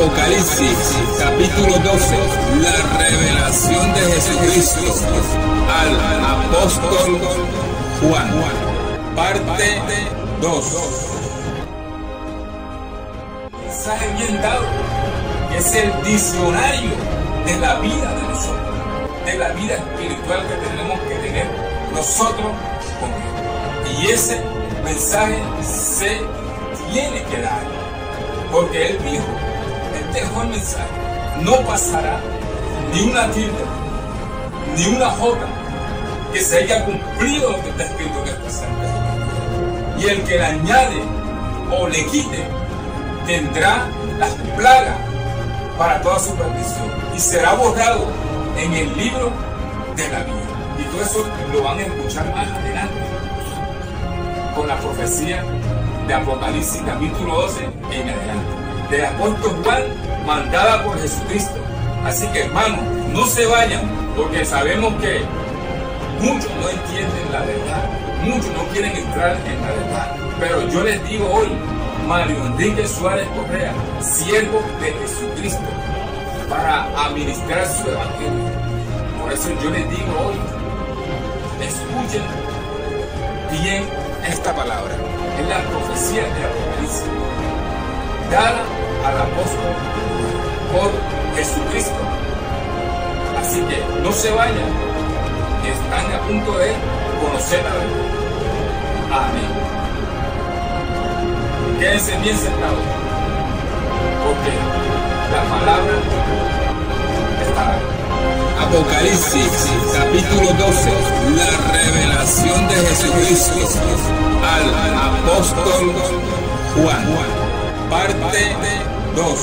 Apocalipsis, capítulo 12, la revelación de Jesucristo al apóstol Juan, parte 2. Mensaje bien dado, que es el diccionario de la vida de nosotros, de la vida espiritual que tenemos que tener nosotros con Él. Y ese mensaje se tiene que dar, porque Él dijo, Él dejó el mensaje, no pasará ni una tilde, ni una jota, que se haya cumplido lo que está escrito en este santo. Y el que le añade o le quite, tendrá las plagas para toda su perdición y será borrado en el libro de la vida. Y todo eso lo van a escuchar más adelante con la profecía de Apocalipsis capítulo 12 en adelante, del apóstol Juan, mandada por Jesucristo. Así que, hermanos, no se vayan, porque sabemos que muchos no entienden la verdad, muchos no quieren entrar en la verdad. Pero yo les digo hoy, Mario Enrique Suárez Correa, siervo de Jesucristo, para administrar su evangelio. Por eso yo les digo hoy, escuchen bien esta palabra. Es la profecía de Apocalipsis, dada al apóstol por Jesucristo. Así que no se vayan, que están a punto de conocer la verdad. Amén. Quédense bien sentados, porque la palabra estará. Apocalipsis, capítulo 12, la revelación de Jesucristo al apóstol Juan, parte 2.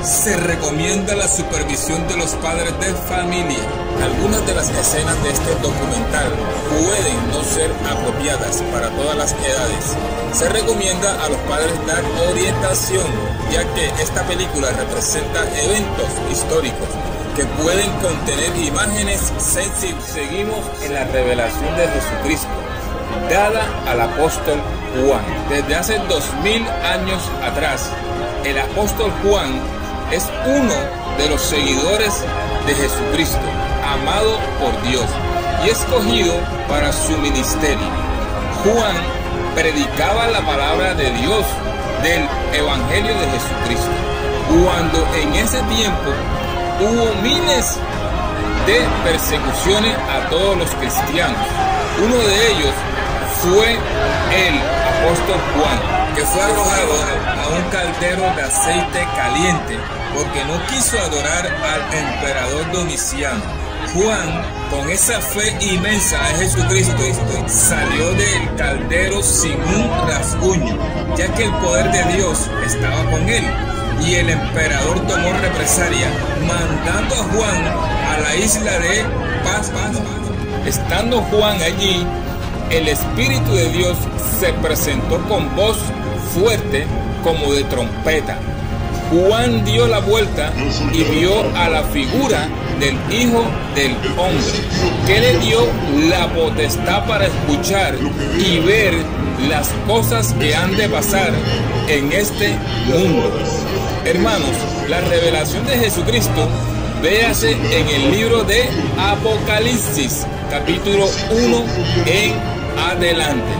Se recomienda la supervisión de los padres de familia. Algunas de las escenas de este documental pueden no ser apropiadas para todas las edades. Se recomienda a los padres dar orientación, ya que esta película representa eventos históricos que pueden contener imágenes sensibles. Seguimos en la revelación de Jesucristo, dada al apóstol Juan. Desde hace 2000 años atrás, el apóstol Juan es uno de los seguidores de Jesucristo, amado por Dios y escogido para su ministerio. Juan predicaba la palabra de Dios, del evangelio de Jesucristo, cuando en ese tiempo hubo miles de persecuciones a todos los cristianos. Uno de ellos fue el apóstol Juan, que fue arrojado a un caldero de aceite caliente porque no quiso adorar al emperador Domiciano. Juan, con esa fe inmensa en Jesucristo, salió del caldero sin un rasguño, ya que el poder de Dios estaba con él. Y el emperador tomó represalia, mandando a Juan a la isla de Patmos. Estando Juan allí, el Espíritu de Dios se presentó con voz fuerte como de trompeta. Juan dio la vuelta y vio a la figura del Hijo del Hombre, que le dio la potestad para escuchar y ver las cosas que han de pasar en este mundo. Hermanos, la revelación de Jesucristo véase en el libro de Apocalipsis, capítulo 1 en adelante.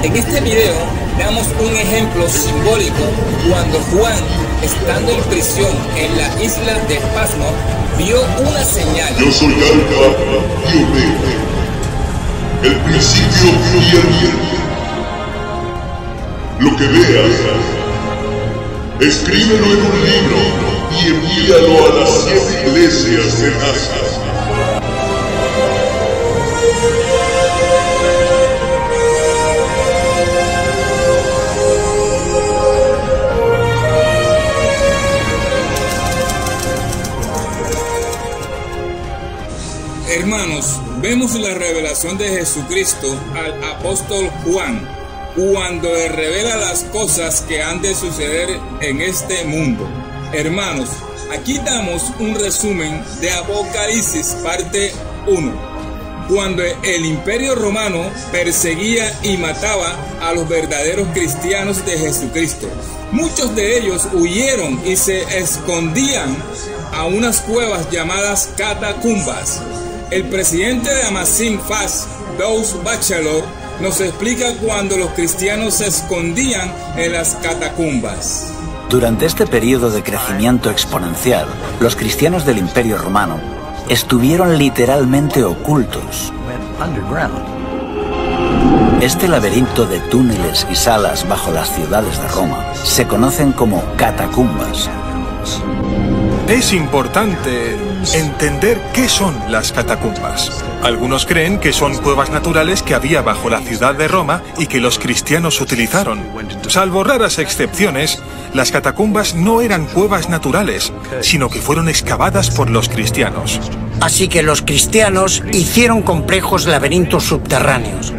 En este video damos un ejemplo simbólico cuando Juan, estando en prisión en la isla de Patmos, vio una señal. Yo soy Alfa y Omega, el principio y el fin. Lo que veas, escríbelo en un libro y envíalo a las 7 iglesias de Asia. Hermanos, vemos la revelación de Jesucristo al apóstol Juan, cuando le revela las cosas que han de suceder en este mundo. Hermanos, aquí damos un resumen de Apocalipsis parte 1. cuando el Imperio Romano perseguía y mataba a los verdaderos cristianos de Jesucristo. Muchos de ellos huyeron y se escondían a unas cuevas llamadas catacumbas. El presidente de Amazigh Fast, Doug Batchelor, nos explica cuando los cristianos se escondían en las catacumbas. Durante este periodo de crecimiento exponencial, los cristianos del Imperio Romano estuvieron literalmente ocultos. Este laberinto de túneles y salas bajo las ciudades de Roma se conocen como catacumbas. Es importante entender qué son las catacumbas. Algunos creen que son cuevas naturales que había bajo la ciudad de Roma y que los cristianos utilizaron. Salvo raras excepciones, las catacumbas no eran cuevas naturales, sino que fueron excavadas por los cristianos. Así que los cristianos hicieron complejos laberintos subterráneos.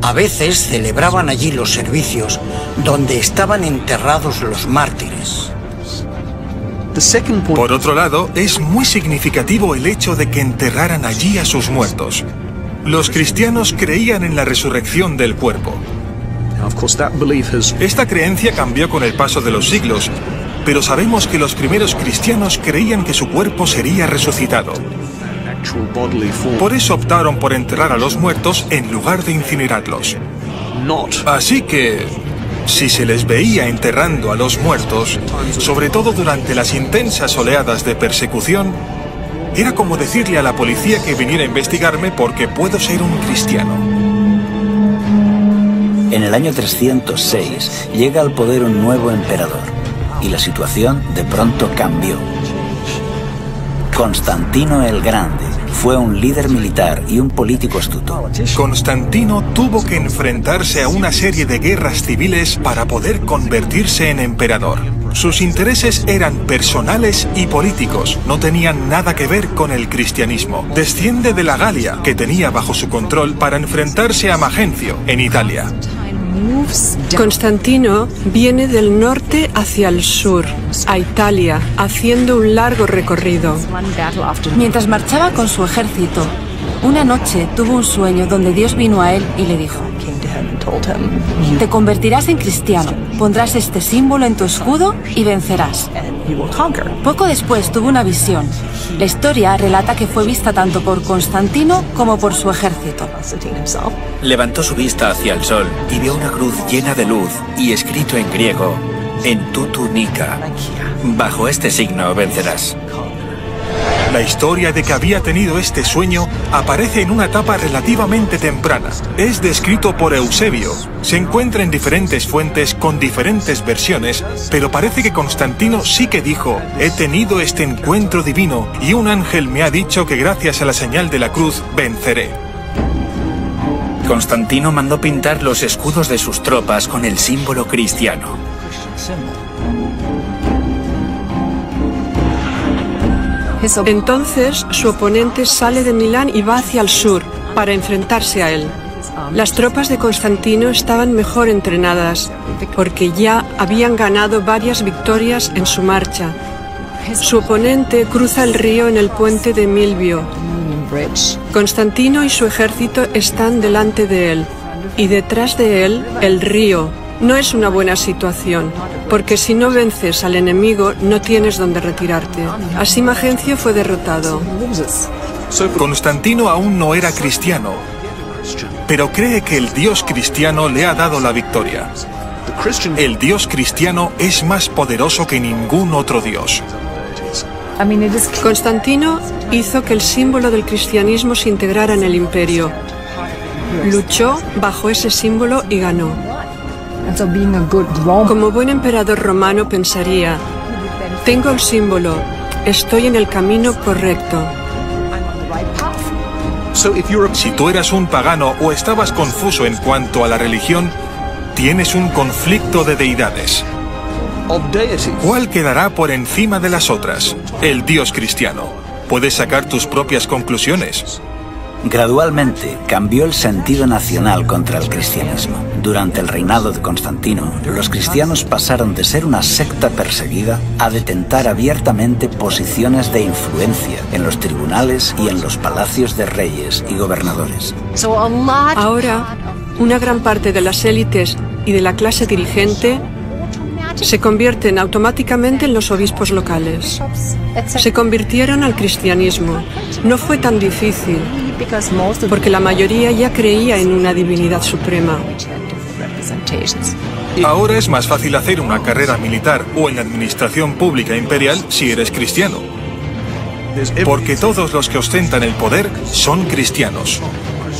A veces celebraban allí los servicios donde estaban enterrados los mártires. Por otro lado, es muy significativo el hecho de que enterraran allí a sus muertos. Los cristianos creían en la resurrección del cuerpo. Esta creencia cambió con el paso de los siglos, pero sabemos que los primeros cristianos creían que su cuerpo sería resucitado. Por eso optaron por enterrar a los muertos en lugar de incinerarlos. Así que, si se les veía enterrando a los muertos, sobre todo durante las intensas oleadas de persecución, era como decirle a la policía que viniera a investigarme porque puedo ser un cristiano. En el año 306 llega al poder un nuevo emperador y la situación de pronto cambió. Constantino el Grande fue un líder militar y un político astuto. Constantino tuvo que enfrentarse a una serie de guerras civiles para poder convertirse en emperador. Sus intereses eran personales y políticos, no tenían nada que ver con el cristianismo. Desciende de la Galia, que tenía bajo su control, para enfrentarse a Magencio, en Italia. Constantino viene del norte hacia el sur, a Italia, haciendo un largo recorrido. Mientras marchaba con su ejército, una noche tuvo un sueño donde Dios vino a él y le dijo: te convertirás en cristiano, pondrás este símbolo en tu escudo y vencerás. Poco después tuvo una visión. La historia relata que fue vista tanto por Constantino como por su ejército. Levantó su vista hacia el sol y vio una cruz llena de luz y escrito en griego: en tu túnica, bajo este signo vencerás. La historia de que había tenido este sueño aparece en una etapa relativamente temprana. Es descrito por Eusebio. Se encuentra en diferentes fuentes con diferentes versiones, pero parece que Constantino sí que dijo: he tenido este encuentro divino y un ángel me ha dicho que gracias a la señal de la cruz venceré. Constantino mandó pintar los escudos de sus tropas con el símbolo cristiano. Entonces, su oponente sale de Milán y va hacia el sur para enfrentarse a él. Las tropas de Constantino estaban mejor entrenadas, porque ya habían ganado varias victorias en su marcha. Su oponente cruza el río en el puente de Milvio. Constantino y su ejército están delante de él, y detrás de él, el río. No es una buena situación, porque si no vences al enemigo, no tienes dónde retirarte. Así Magencio fue derrotado. Constantino aún no era cristiano, pero cree que el Dios cristiano le ha dado la victoria. El Dios cristiano es más poderoso que ningún otro Dios. Constantino hizo que el símbolo del cristianismo se integrara en el imperio. Luchó bajo ese símbolo y ganó. Como buen emperador romano pensaría: tengo el símbolo, estoy en el camino correcto. Si tú eras un pagano o estabas confuso en cuanto a la religión, tienes un conflicto de deidades. ¿Cuál quedará por encima de las otras? El Dios cristiano. Puedes sacar tus propias conclusiones. Gradualmente cambió el sentido nacional contra el cristianismo. Durante el reinado de Constantino, los cristianos pasaron de ser una secta perseguida a detentar abiertamente posiciones de influencia en los tribunales y en los palacios de reyes y gobernadores. Ahora, una gran parte de las élites y de la clase dirigente se convierten automáticamente en los obispos locales. Se convirtieron al cristianismo. No fue tan difícil, porque la mayoría ya creía en una divinidad suprema. Ahora es más fácil hacer una carrera militar o en la administración pública imperial si eres cristiano. Porque todos los que ostentan el poder son cristianos.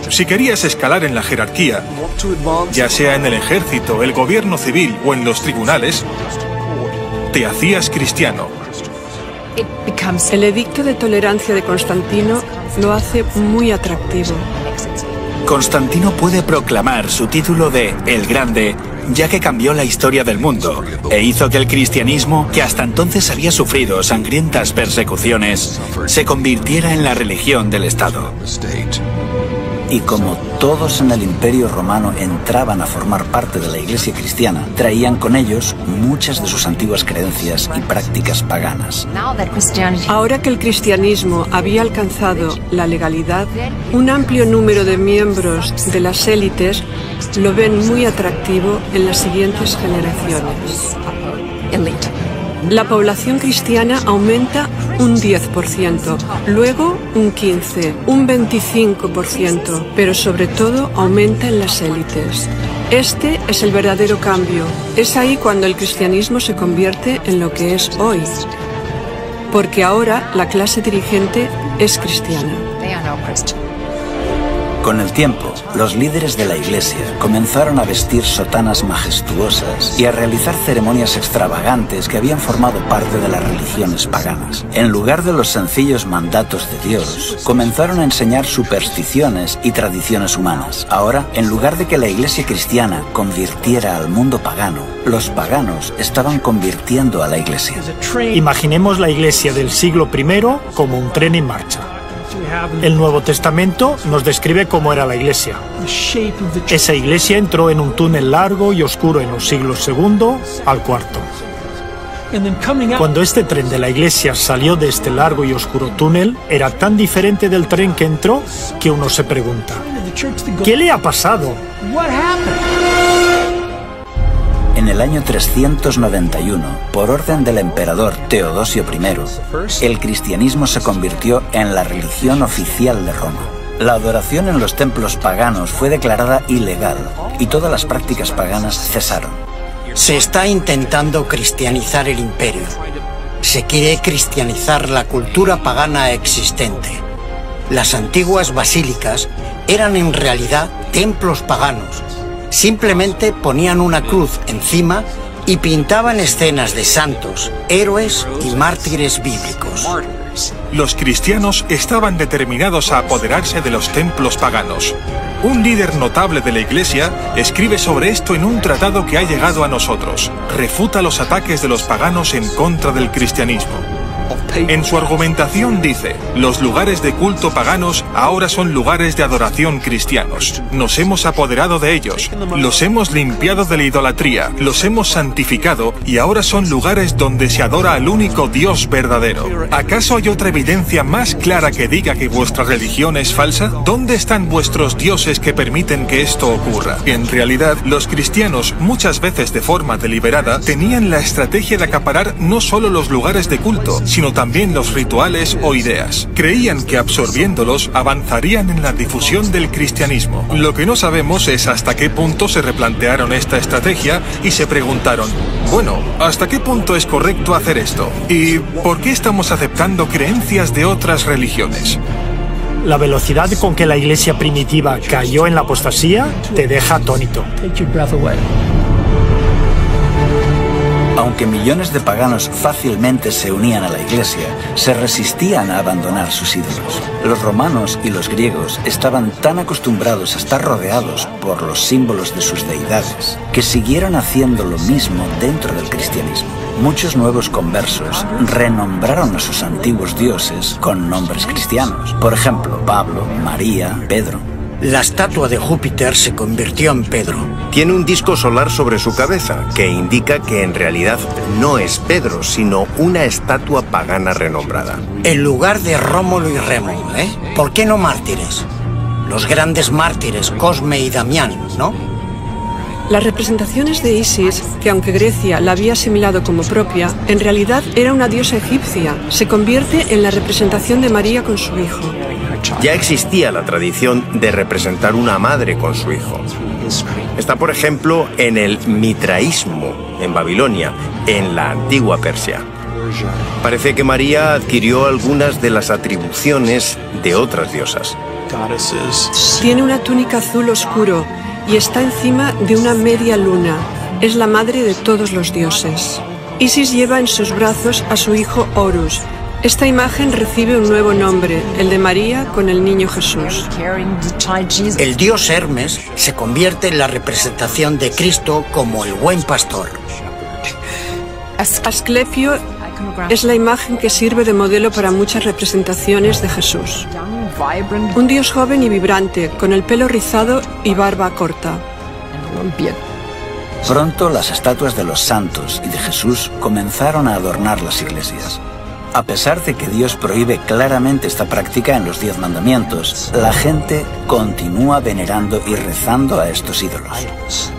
Si querías escalar en la jerarquía, ya sea en el ejército, el gobierno civil o en los tribunales, te hacías cristiano. El edicto de tolerancia de Constantino lo hace muy atractivo. Constantino puede proclamar su título de El Grande, ya que cambió la historia del mundo e hizo que el cristianismo, que hasta entonces había sufrido sangrientas persecuciones, se convirtiera en la religión del Estado. Y como todos en el Imperio Romano entraban a formar parte de la Iglesia cristiana, traían con ellos muchas de sus antiguas creencias y prácticas paganas. Ahora que el cristianismo había alcanzado la legalidad, un amplio número de miembros de las élites lo ven muy atractivo en las siguientes generaciones. La población cristiana aumenta un 10%, luego un 15%, un 25%, pero sobre todo aumenta en las élites. Este es el verdadero cambio. Es ahí cuando el cristianismo se convierte en lo que es hoy. Porque ahora la clase dirigente es cristiana. Con el tiempo, los líderes de la Iglesia comenzaron a vestir sotanas majestuosas y a realizar ceremonias extravagantes que habían formado parte de las religiones paganas. En lugar de los sencillos mandatos de Dios, comenzaron a enseñar supersticiones y tradiciones humanas. Ahora, en lugar de que la Iglesia cristiana convirtiera al mundo pagano, los paganos estaban convirtiendo a la Iglesia. Imaginemos la Iglesia del siglo I como un tren en marcha. El Nuevo Testamento nos describe cómo era la Iglesia. Esa Iglesia entró en un túnel largo y oscuro en los siglos II al IV. Cuando este tren de la Iglesia salió de este largo y oscuro túnel, era tan diferente del tren que entró que uno se pregunta, ¿qué le ha pasado? En el año 391, por orden del emperador Teodosio I, el cristianismo se convirtió en la religión oficial de Roma. La adoración en los templos paganos fue declarada ilegal y todas las prácticas paganas cesaron. Se está intentando cristianizar el imperio. Se quiere cristianizar la cultura pagana existente. Las antiguas basílicas eran en realidad templos paganos. Simplemente ponían una cruz encima y pintaban escenas de santos, héroes y mártires bíblicos. Los cristianos estaban determinados a apoderarse de los templos paganos. Un líder notable de la Iglesia escribe sobre esto en un tratado que ha llegado a nosotros. Refuta los ataques de los paganos en contra del cristianismo. En su argumentación dice, los lugares de culto paganos ahora son lugares de adoración cristianos. Nos hemos apoderado de ellos, los hemos limpiado de la idolatría, los hemos santificado y ahora son lugares donde se adora al único Dios verdadero. ¿Acaso hay otra evidencia más clara que diga que vuestra religión es falsa? ¿Dónde están vuestros dioses que permiten que esto ocurra? En realidad, los cristianos, muchas veces de forma deliberada, tenían la estrategia de acaparar no solo los lugares de culto, sino también los rituales o ideas. Creían que absorbiéndolos avanzarían en la difusión del cristianismo. Lo que no sabemos es hasta qué punto se replantearon esta estrategia y se preguntaron, bueno, ¿hasta qué punto es correcto hacer esto? ¿Y por qué estamos aceptando creencias de otras religiones? La velocidad con que la Iglesia primitiva cayó en la apostasía te deja atónito. Aunque millones de paganos fácilmente se unían a la Iglesia, se resistían a abandonar sus ídolos. Los romanos y los griegos estaban tan acostumbrados a estar rodeados por los símbolos de sus deidades, que siguieron haciendo lo mismo dentro del cristianismo. Muchos nuevos conversos renombraron a sus antiguos dioses con nombres cristianos. Por ejemplo, Pablo, María, Pedro. La estatua de Júpiter se convirtió en Pedro. Tiene un disco solar sobre su cabeza, que indica que en realidad no es Pedro, sino una estatua pagana renombrada. En lugar de Rómulo y Remo, ¿eh? ¿Por qué no mártires? Los grandes mártires, Cosme y Damián, ¿no? Las representaciones de Isis, que aunque Grecia la había asimilado como propia, en realidad era una diosa egipcia, se convierte en la representación de María con su hijo. Ya existía la tradición de representar una madre con su hijo. Está, por ejemplo, en el mitraísmo, en Babilonia, en la antigua Persia. Parece que María adquirió algunas de las atribuciones de otras diosas. Tiene una túnica azul oscuro y está encima de una media luna. Es la madre de todos los dioses. Isis lleva en sus brazos a su hijo Horus. Esta imagen recibe un nuevo nombre, el de María con el niño Jesús. El dios Hermes se convierte en la representación de Cristo como el buen pastor. Asclepio es la imagen que sirve de modelo para muchas representaciones de Jesús. Un dios joven y vibrante, con el pelo rizado y barba corta. Pronto las estatuas de los santos y de Jesús comenzaron a adornar las iglesias. A pesar de que Dios prohíbe claramente esta práctica en los 10 mandamientos, la gente continúa venerando y rezando a estos ídolos.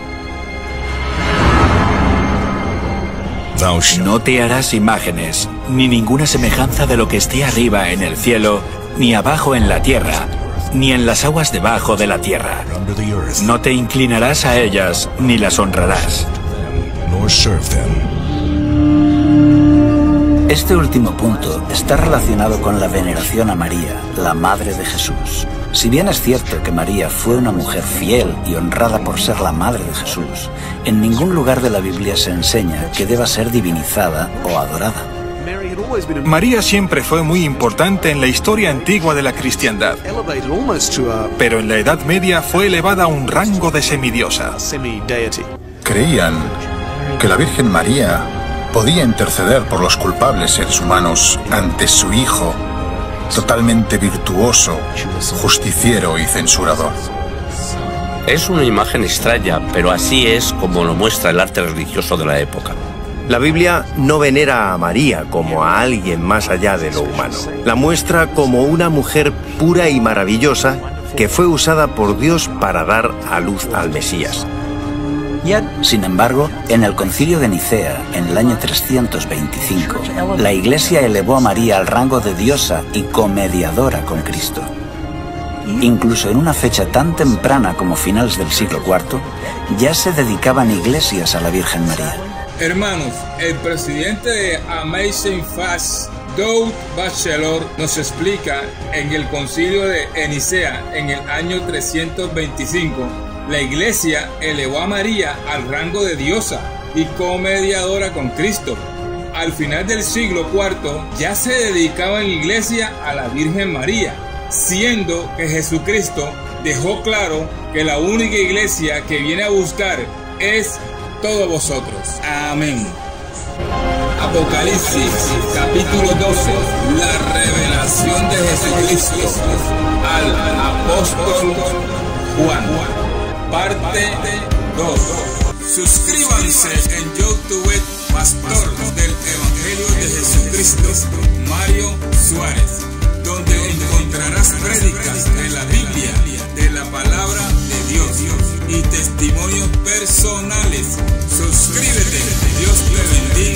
No te harás imágenes, ni ninguna semejanza de lo que esté arriba en el cielo, ni abajo en la tierra, ni en las aguas debajo de la tierra. No te inclinarás a ellas, ni las honrarás. Este último punto está relacionado con la veneración a María, la madre de Jesús. Si bien es cierto que María fue una mujer fiel y honrada por ser la madre de Jesús, en ningún lugar de la Biblia se enseña que deba ser divinizada o adorada. María siempre fue muy importante en la historia antigua de la cristiandad, pero en la Edad Media fue elevada a un rango de semidiosa. Creían que la Virgen María podía interceder por los culpables seres humanos ante su Hijo, totalmente virtuoso, justiciero y censurador. Es una imagen extraña, pero así es como lo muestra el arte religioso de la época. La Biblia no venera a María como a alguien más allá de lo humano. La muestra como una mujer pura y maravillosa que fue usada por Dios para dar a luz al Mesías. Sin embargo, en el Concilio de Nicea, en el año 325, la Iglesia elevó a María al rango de diosa y comediadora con Cristo. Incluso en una fecha tan temprana como finales del siglo IV, ya se dedicaban iglesias a la Virgen María. Hermanos, el presidente de Amazing Facts, Doug Batchelor, nos explica en el Concilio de Nicea en el año 325, la Iglesia elevó a María al rango de diosa y comediadora con Cristo. Al final del siglo IV ya se dedicaba en Iglesia a la Virgen María, siendo que Jesucristo dejó claro que la única iglesia que viene a buscar es todos vosotros. Amén. Apocalipsis, capítulo 12, la revelación de Jesucristo al apóstol Juan, parte 2. Suscríbanse en YouTube, pastor del Evangelio de Jesucristo, Mario Suárez, donde encontrarás prédicas de la Biblia, de la palabra de Dios y testimonios personales. Suscríbete. Dios te bendiga.